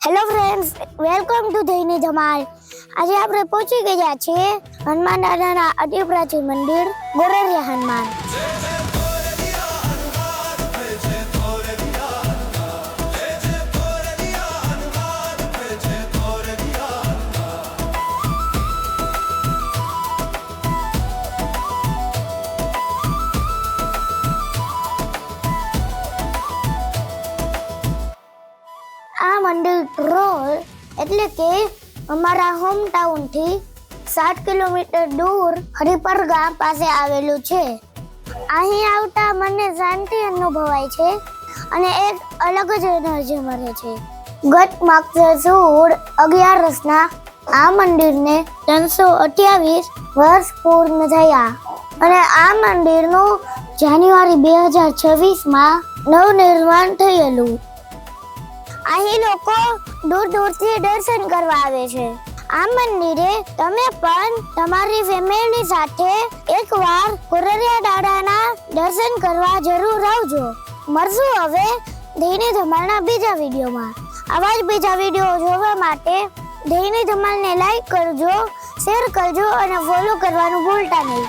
Hello friends, welcome to દૈની ધમાલ. આજે આપણે પહોંચી ગયા છીએ હનુમાન દાદાના અતિ પ્રાચીન મંદિર ગોરરિયા હનુમાન. આ મંદિર રોડ એટલે કે અમારા હોમ ટાઉન થી 7 કિલોમીટર દૂર હરિપર ગામ પાસે આવેલું છે. અહીં આવતા મને શાંતિ અનુભવાય છે અને એક અલગ જ એનર્જી મળે છે. ગત માગસર સુદ 11 આ મંદિરને 328 વર્ષ પૂર્ણ થયા અને આ મંદિરનું જાન્યુઆરી 2026માં નવનિર્માણ થયેલું. અહીં લોકો દૂર દૂરથી દર્શન કરવા આવે છે. આ મંદિરે તમે પણ તમારી ફેમિલી સાથે એકવાર ગોરરિયા દાદાના દર્શન કરવા જરૂર આવજો. મળશું હવે દૈની ધમાલના બીજા વિડીયોમાં. આવા જ બીજા વિડીયો જોવા માટે દૈની ધમાલને લાઈક કરજો, શેર કરજો અને ફોલો કરવાનું ભૂલતા નહીં.